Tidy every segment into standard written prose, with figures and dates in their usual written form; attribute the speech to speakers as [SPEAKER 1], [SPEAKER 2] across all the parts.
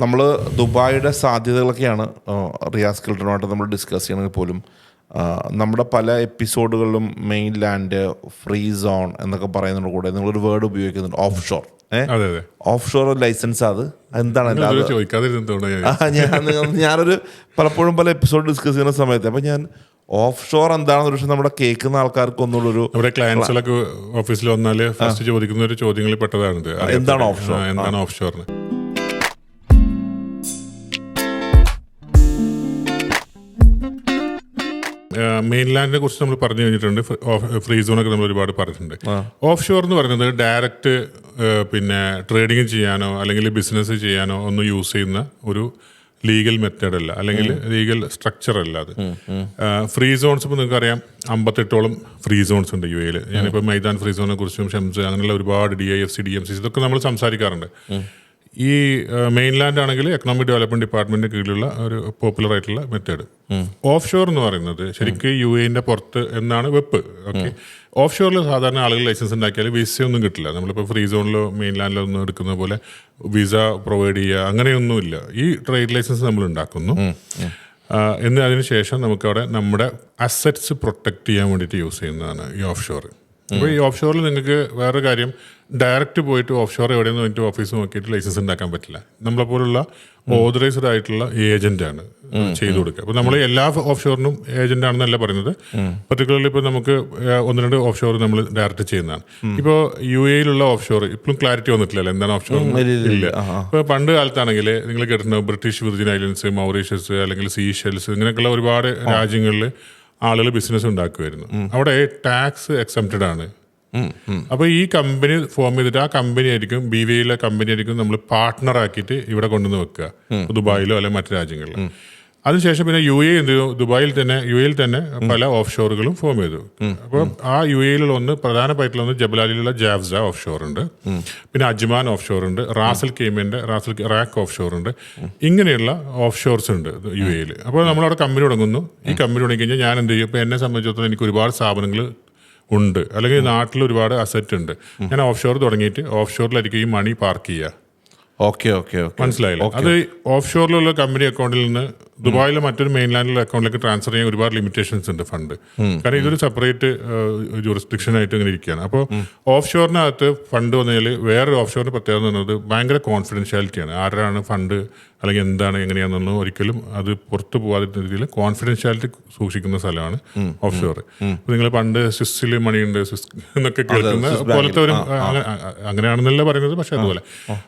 [SPEAKER 1] നമ്മൾ ദുബായിയുടെ സാധ്യതകളൊക്കെയാണ് റിയാസ് കിൽട്ടനുമായിട്ട് നമ്മൾ ഡിസ്കസ് ചെയ്യണമെങ്കിൽ പോലും നമ്മുടെ പല എപ്പിസോഡുകളിലും മെയിൻ ലാൻഡ്, ഫ്രീ സോൺ എന്നൊക്കെ പറയുന്നതിൻ്റെ കൂടെ നിങ്ങളൊരു വേർഡ് ഉപയോഗിക്കുന്നുണ്ട്, offshore. Offshore licence അത് എന്താണ്? ഞാനൊരു പലപ്പോഴും പല എപ്പിസോഡ് ഡിസ്കസ് ചെയ്യുന്ന സമയത്ത് അപ്പം ഞാൻ ഓഫ് ഷോർ എന്താണെന്ന് പക്ഷേ നമ്മുടെ കേൾക്കുന്ന ആൾക്കാർക്ക് ഒന്നുള്ളൊരു
[SPEAKER 2] നമ്മുടെ ക്ലയൻസിലൊക്കെ ഓഫീസിൽ വന്നാൽ ഫസ്റ്റ് ചോദിക്കുന്ന ഒരു ചോദ്യങ്ങളിൽ പെട്ടതാണിത്.
[SPEAKER 1] എന്താണ് ഓഫ് ഷോർ?
[SPEAKER 2] എന്താണ് ഓഫ് ഷോറിന്? മെയിൻലാൻഡിനെ കുറിച്ച് നമ്മൾ പറഞ്ഞു കഴിഞ്ഞിട്ടുണ്ട്, ഫ്രീ സോണൊക്കെ നമ്മൾ ഒരുപാട് പറഞ്ഞിട്ടുണ്ട്. ഓഫ് ഷോർ എന്ന് പറയുന്നത് ഡയറക്റ്റ് പിന്നെ ട്രേഡിങ് ചെയ്യാനോ അല്ലെങ്കിൽ ബിസിനസ് ചെയ്യാനോ ഒന്നും യൂസ് ചെയ്യുന്ന ഒരു ലീഗൽ മെത്തേഡ് അല്ല, അല്ലെങ്കിൽ ലീഗൽ സ്ട്രക്ചർ അല്ല അത്. ഫ്രീ സോൺസ് ഇപ്പോൾ നിങ്ങൾക്ക് അറിയാം 58ഓളം ഫ്രീ സോൺസ് ഉണ്ട് യു എയിൽ. ഞാനിപ്പോൾ മൈതാൻ ഫ്രീ സോണിനെ കുറിച്ചും ഷംസ് അങ്ങനെയുള്ള ഒരുപാട് DIFC DMCs ഇതൊക്കെ നമ്മൾ സംസാരിക്കാറുണ്ട്. ഈ മെയിൻലാൻഡ് ആണെങ്കിൽ എക്കണോമിക് ഡെവലപ്മെന്റ് ഡിപ്പാർട്ട്മെന്റിന് കീഴിലുള്ള ഒരു പോപ്പുലർ ആയിട്ടുള്ള മെത്തേഡ്. ഓഫ് ഷോർ എന്ന് പറയുന്നത് ശരിക്കും UAE പുറത്ത് എന്നാണ് വെപ്പ്. ഓക്കെ, ഓഫ് ഷോറിൽ സാധാരണ ആളുകൾ ലൈസൻസ് ഉണ്ടാക്കിയാൽ വിസ ഒന്നും കിട്ടില്ല. നമ്മളിപ്പോൾ ഫ്രീ സോണിലോ മെയിൻലാൻഡിലോ ഒന്നും എടുക്കുന്ന പോലെ വിസ പ്രൊവൈഡ് ചെയ്യുക അങ്ങനെയൊന്നുമില്ല. ഈ ട്രേഡ് ലൈസൻസ് നമ്മൾ ഉണ്ടാക്കുന്നു. അതിന് ശേഷം നമുക്കവിടെ നമ്മുടെ അസറ്റ്സ് പ്രൊട്ടക്ട് ചെയ്യാൻ വേണ്ടിയിട്ട് യൂസ് ചെയ്യുന്നതാണ് ഈ ഓഫ് ഷോർ. അപ്പോൾ ഈ ഓഫ് ഷോറിൽ നിങ്ങൾക്ക് വേറൊരു കാര്യം, ഡയറക്റ്റ് പോയിട്ട് ഓഫ് ഷോർ എവിടെയെന്ന് വേണ്ടിയിട്ട് ഓഫീസ് നോക്കിയിട്ട് ലൈസൻസ് ഉണ്ടാക്കാൻ പറ്റില്ല. നമ്മളെപ്പോലുള്ള ഓതറൈസ്ഡ് ആയിട്ടുള്ള ഏജന്റാണ് ചെയ്തു കൊടുക്കുക. അപ്പോൾ നമ്മൾ എല്ലാ ഓഫ് ഷോറിനും ഏജന്റ് ആണെന്നല്ല പറയുന്നത്. പർട്ടിക്കുലർലി ഇപ്പോൾ നമുക്ക് 1-2 ഓഫ് ഷോർ നമ്മൾ ഡയറക്റ്റ് ചെയ്യുന്നതാണ്. ഇപ്പോൾ UAE ഓഫ് ഷോർ ഇപ്പോഴും ക്ലാരിറ്റി വന്നിട്ടില്ലല്ലോ എന്താണ് ഓഫ് ഷോർ ഇല്ല. ഇപ്പോൾ പണ്ട് കാലത്താണെങ്കിൽ നിങ്ങൾ കേട്ടിട്ടുണ്ടാവും ബ്രിട്ടീഷ് വിർജിൻ ഐലൻഡ്സ്, മൗറീഷ്യസ് അല്ലെങ്കിൽ സീഷെൽസ് ഇങ്ങനെയൊക്കെയുള്ള ഒരുപാട് രാജ്യങ്ങളിൽ ആളുകൾ ബിസിനസ് ഉണ്ടാക്കുമായിരുന്നു. അവിടെ ടാക്സ് എക്സംപ്റ്റഡ് ആണ്. അപ്പോൾ ഈ കമ്പനി ഫോം ചെയ്തിട്ട് ആ കമ്പനി ആയിരിക്കും, BVA കമ്പനി ആയിരിക്കും നമ്മൾ പാർട്ട്ണർ ആക്കിയിട്ട് ഇവിടെ കൊണ്ടുവന്ന് വെക്കുക, ദുബായിലോ അല്ലെങ്കിൽ മറ്റു രാജ്യങ്ങളിലോ. അതിനുശേഷം പിന്നെ UAE യുഎയിൽ തന്നെ പല ഓഫ് ഷോറുകളും ഫോം ചെയ്തു. അപ്പോൾ ആ UAE ഒന്ന് പ്രധാനമായിട്ടുള്ള ഒന്ന് ജബലാലിയിലുള്ള ജാവ്സ ഓഫ് ഷോർ ഉണ്ട്, പിന്നെ അജ്മാൻ ഓഫ് ഷോർ ഉണ്ട്, റാസൽ കെയ്മന്റെ റാക്ക് ഓഫ് ഷോർ ഉണ്ട്. ഇങ്ങനെയുള്ള ഓഫ് ഷോർസ് ഉണ്ട് UAE. അപ്പോൾ നമ്മളവിടെ കമ്പനി തുടങ്ങുന്നു. ഈ കമ്പനി തുടങ്ങി കഴിഞ്ഞാൽ ഞാൻ എന്ത് ചെയ്യും? ഇപ്പോൾ എന്നെ സംബന്ധിച്ചിടത്തോളം എനിക്ക് ഒരുപാട് സ്ഥാപനങ്ങൾ ഉണ്ട്, അല്ലെങ്കിൽ നാട്ടിൽ ഒരുപാട് അസറ്റ് ഉണ്ട്. ഞാൻ ഓഫ് ഷോർ തുടങ്ങിയിട്ട് ഓഫ് ഷോറിലായിരിക്കും ഈ മണി പാർക്ക് ചെയ്യുക. മനസ്സിലായില്ല? അത് ഓഫ് ഷോറിലുള്ള കമ്പനി അക്കൗണ്ടിൽ നിന്ന് ദുബായിലെ മറ്റൊരു മെയിൻലാൻഡിലെ അക്കൗണ്ടിലേക്ക് ട്രാൻസ്ഫർ ചെയ്യാൻ ഒരുപാട് ലിമിറ്റേഷൻസ് ഉണ്ട് ഫണ്ട്. കാരണം ഇതൊരു സെപ്പറേറ്റ് ജൂറിസ്ഡിക്ഷൻ ആയിട്ട് ഇങ്ങനെ ഇരിക്കുകയാണ്. അപ്പോൾ ഓഫ് ഷോറിനകത്ത് ഫണ്ട് വന്നാൽ വേറൊരു ഓഫ് ഷോറിന്റെ പ്രത്യേകത എന്ന് പറയുന്നത് ഭയങ്കര കോൺഫിഡൻഷ്യാലിറ്റിയാണ്. ആരാണ് ഫണ്ട് അല്ലെങ്കിൽ എന്താണ് എങ്ങനെയാണെന്നൊന്നും ഒരിക്കലും അത് പുറത്തു പോകാത്ത രീതിയിൽ കോൺഫിഡൻഷ്യാലിറ്റി സൂക്ഷിക്കുന്ന സ്ഥലമാണ് ഓഫ് ഷോർ. അപ്പോൾ നിങ്ങൾ പണ്ട് സ്വിസ്സിൽ മണിയുണ്ട് എന്നൊക്കെ കേൾക്കുന്ന പോലത്തെ ഒരു അങ്ങനെയാണെന്നല്ല പറയുന്നത്, പക്ഷെ അതുപോലെ.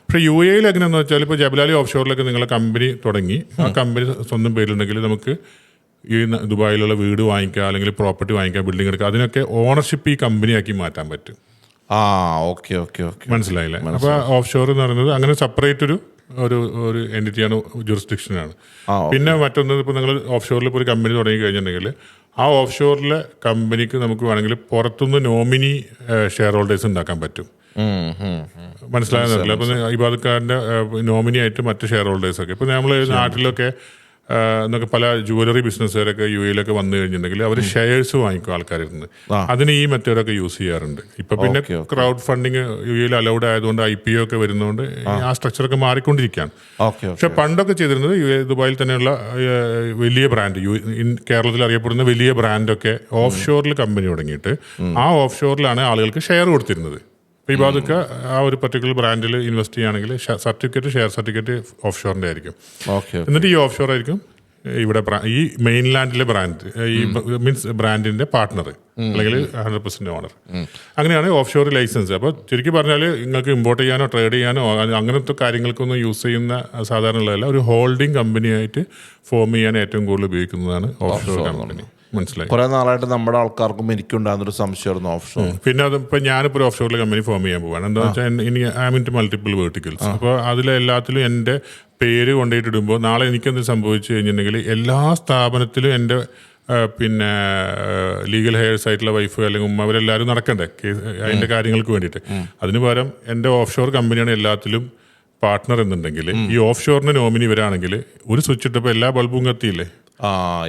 [SPEAKER 2] പക്ഷേ UAE എങ്ങനെയാണെന്ന് വെച്ചാൽ ഇപ്പോൾ ജബലാലി ഓഫ് ഷോറിലൊക്കെ നിങ്ങളെ കമ്പനി തുടങ്ങി, ആ കമ്പനി സ്വന്തം പേരിലുണ്ടെങ്കിൽ നമുക്ക് ഈ ദുബായിലുള്ള വീട് വാങ്ങിക്കുക, അല്ലെങ്കിൽ പ്രോപ്പർട്ടി വാങ്ങിക്കുക, ബിൽഡിംഗ് എടുക്കുക, അതിനൊക്കെ ഓണർഷിപ്പ് ഈ കമ്പനിയാക്കി മാറ്റാൻ പറ്റും. മനസ്സിലായില്ലേ? അപ്പോൾ ഓഫ് ഷോർ എന്ന് പറയുന്നത് അങ്ങനെ സെപ്പറേറ്റ് ഒരു എൻറ്റിറ്റിയാണ്, ജൂറിസ്ഡിക്ഷനാണ്. പിന്നെ മറ്റൊന്ന്, ഇപ്പോൾ നിങ്ങൾ ഓഫ് ഷോറിൽ ഇപ്പോൾ ഒരു കമ്പനി തുടങ്ങി കഴിഞ്ഞിട്ടുണ്ടെങ്കിൽ ആ ഓഫ് ഷോറിലെ കമ്പനിക്ക് നമുക്ക് വേണമെങ്കിൽ പുറത്തുനിന്ന് നോമിനി ഷെയർ ഹോൾഡേഴ്സ് ഉണ്ടാക്കാൻ പറ്റും. മനസ്സിലാകുന്നില്ല? അപ്പം ഇബാദക്കാരൻ്റെ നോമിനി ആയിട്ട് മറ്റ് ഷെയർ ഹോൾഡേഴ്സൊക്കെ ഇപ്പോൾ നമ്മൾ നാട്ടിലൊക്കെ എന്നൊക്കെ പല ജുവലറി ബിസിനസ്സുകാരൊക്കെ UAE വന്നു കഴിഞ്ഞിട്ടുണ്ടെങ്കിൽ അവർ ഷെയർസ് വാങ്ങിക്കും ആൾക്കാരിൽ നിന്ന്. അതിന് ഈ മെത്തേഡൊക്കെ യൂസ് ചെയ്യാറുണ്ട്. ഇപ്പൊ പിന്നെ ക്രൗഡ് ഫണ്ടിങ് UAE അലൗഡ് ആയതുകൊണ്ട് IPO ഒക്കെ വരുന്നതുകൊണ്ട് ആ സ്ട്രക്ചറൊക്കെ മാറിക്കൊണ്ടിരിക്കുകയാണ്. പക്ഷെ പണ്ടൊക്കെ ചെയ്തിരുന്നത് ദുബായിൽ തന്നെയുള്ള വലിയ ബ്രാൻഡ്, കേരളത്തിൽ അറിയപ്പെടുന്ന വലിയ ബ്രാൻഡൊക്കെ ഓഫ് ഷോറിൽ കമ്പനി തുടങ്ങിയിട്ട് ആ ഓഫ് ഷോറിലാണ് ആളുകൾക്ക് ഷെയർ കൊടുത്തിരുന്നത്. ഇപ്പോൾ ഇതൊക്കെ ആ ഒരു പർട്ടിക്കുലർ ബ്രാൻഡിൽ ഇൻവെസ്റ്റ് ചെയ്യുകയാണെങ്കിൽ ഷെയർ സർട്ടിഫിക്കറ്റ് ഓഫ് ഷോറിൻ്റെ ആയിരിക്കും. എന്നിട്ട് ഈ ഓഫ് ഷോർ ആയിരിക്കും ഇവിടെ ഈ മെയിൻലാൻഡിലെ ബ്രാൻഡ്, ഈ മീൻസ് ബ്രാൻഡിന്റെ പാർട്ട്ണർ അല്ലെങ്കിൽ 100% ഓണർ. അങ്ങനെയാണ് ഓഫ് ഷോർ ലൈസൻസ്. അപ്പോൾ ചുരുക്കി പറഞ്ഞാൽ നിങ്ങൾക്ക് ഇമ്പോർട്ട് ചെയ്യാനോ ട്രേഡ് ചെയ്യാനോ അങ്ങനത്തെ കാര്യങ്ങൾക്കൊന്നും യൂസ് ചെയ്യുന്ന സാധാരണയുള്ളതല്ല, ഒരു ഹോൾഡിംഗ് കമ്പനിയായിട്ട് ഫോം ചെയ്യാൻ ഏറ്റവും കൂടുതൽ ഉപയോഗിക്കുന്നതാണ് ഓഫ് ഷോർ കമ്പനി. മനസ്സിലായി?
[SPEAKER 1] കുറെ നാളായിട്ട് നമ്മുടെ ആൾക്കാർക്കും എനിക്കുണ്ടാകുന്നൊരു സംശയമായിരുന്നു ഓഫ് ഷോർ.
[SPEAKER 2] പിന്നെ അതിപ്പോൾ ഞാനിപ്പോൾ ഓഫ് ഷോറിൽ കമ്പനി ഫോം ചെയ്യാൻ പോവാണ്. എന്താ വെച്ചാൽ ഇനി ഐ മീൻ മൾട്ടിപ്പിൾ വേർട്ടിക്കൽസ്. അപ്പോൾ അതിലെല്ലാത്തിലും എൻ്റെ പേര് കൊണ്ടുപോയിട്ടിടുമ്പോൾ നാളെ എനിക്കെന്ത് സംഭവിച്ചു കഴിഞ്ഞിട്ടുണ്ടെങ്കിൽ എല്ലാ സ്ഥാപനത്തിലും എൻ്റെ പിന്നെ ലീഗൽ ഹെയർസ് ആയിട്ടുള്ള വൈഫ് അല്ലെങ്കിൽ ഉമ്മ അവരെല്ലാവരും നടക്കണ്ടേ അതിൻ്റെ കാര്യങ്ങൾക്ക് വേണ്ടിയിട്ട്. അതിന് പകരം എൻ്റെ ഓഫ് ഷോർ കമ്പനിയാണ് എല്ലാത്തിലും പാർട്ട്ണർ എന്നുണ്ടെങ്കിൽ ഈ ഓഫ് ഷോറിന് നോമിനി വരാണെങ്കിൽ ഒരു സ്വിച്ച് ഇട്ടപ്പോൾ എല്ലാ ബൾബും കത്തിയില്ലേ?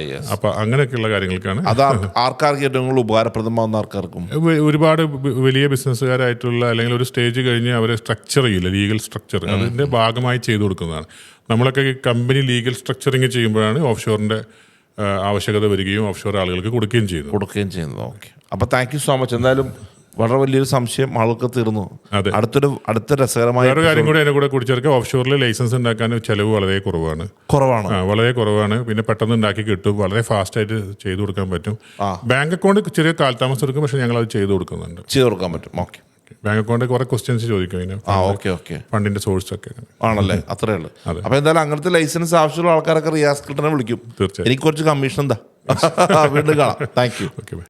[SPEAKER 1] യെസ്.
[SPEAKER 2] അപ്പൊ അങ്ങനെയൊക്കെയുള്ള കാര്യങ്ങൾക്കാണ്
[SPEAKER 1] അത് ആർക്കാർക്ക് ഏറ്റവും കൂടുതൽ ഉപകാരപ്രദമാവുന്ന ആർക്കാർക്കും
[SPEAKER 2] ഒരുപാട് വലിയ ബിസിനസ്സുകാരായിട്ടുള്ള അല്ലെങ്കിൽ ഒരു സ്റ്റേജ് കഴിഞ്ഞ് അവരെ സ്ട്രക്ചർ ചെയ്യില്ല, ലീഗൽ സ്ട്രക്ചർ അതിന്റെ ഭാഗമായി ചെയ്തു കൊടുക്കുന്നതാണ്. നമ്മളൊക്കെ കമ്പനി ലീഗൽ സ്ട്രക്ചറിങ് ചെയ്യുമ്പോഴാണ് ഓഫ് ഷോറിന്റെ ആവശ്യകത വരികയും ഓഫ് ഷോർ ആളുകൾക്ക് കൊടുക്കുകയും ചെയ്യുന്നത്.
[SPEAKER 1] ഓക്കെ. അപ്പോൾ താങ്ക് യു സോ മച്ച്. എന്തായാലും വളരെ വലിയൊരു സംശയം ആൾക്ക് തീർന്നു.
[SPEAKER 2] അതെ.
[SPEAKER 1] അടുത്ത രസകരമായ
[SPEAKER 2] വേറെ കാര്യം കൂടി അതിനെ കൂടെ കൂടിച്ചേർക്കുക, ഓഫ് ഷോറിൽ ലൈസൻസ് ഉണ്ടാക്കാൻ ചെലവ് വളരെ കുറവാണ്. വളരെ കുറവാണ്. പിന്നെ പെട്ടെന്ന് ഉണ്ടാക്കി കിട്ടും, വളരെ ഫാസ്റ്റ് ആയിട്ട് ചെയ്തു കൊടുക്കാൻ പറ്റും. ബാങ്ക് അക്കൗണ്ട് ചെറിയ കാലതാമസം എടുക്കും, പക്ഷെ ഞങ്ങൾ അത് ചെയ്തു കൊടുക്കുന്നുണ്ട്.
[SPEAKER 1] ചെയ്തു കൊടുക്കാൻ പറ്റും. ഓക്കെ.
[SPEAKER 2] ബാങ്ക് അക്കൗണ്ട് കുറെ ക്വസ്റ്റ്യൻസ് ചോദിക്കും,
[SPEAKER 1] ഓക്കെ.
[SPEAKER 2] ഫണ്ടിന്റെ സോഴ്സ് ഒക്കെ
[SPEAKER 1] ആണല്ലേ? അത്രേ ഉള്ളൂ. അപ്പൊ എന്തായാലും അങ്ങനത്തെ ലൈസൻസ് ആവശ്യമുള്ള ആൾക്കാരൊക്കെ റിയാസ് കിട്ടനെ വിളിക്കും.
[SPEAKER 2] തീർച്ചയായും.
[SPEAKER 1] എനിക്ക് കുറച്ച് കമ്മീഷൻ എന്താ വീണ്ടും കാണാം. Thank you.
[SPEAKER 2] ഓക്കെ.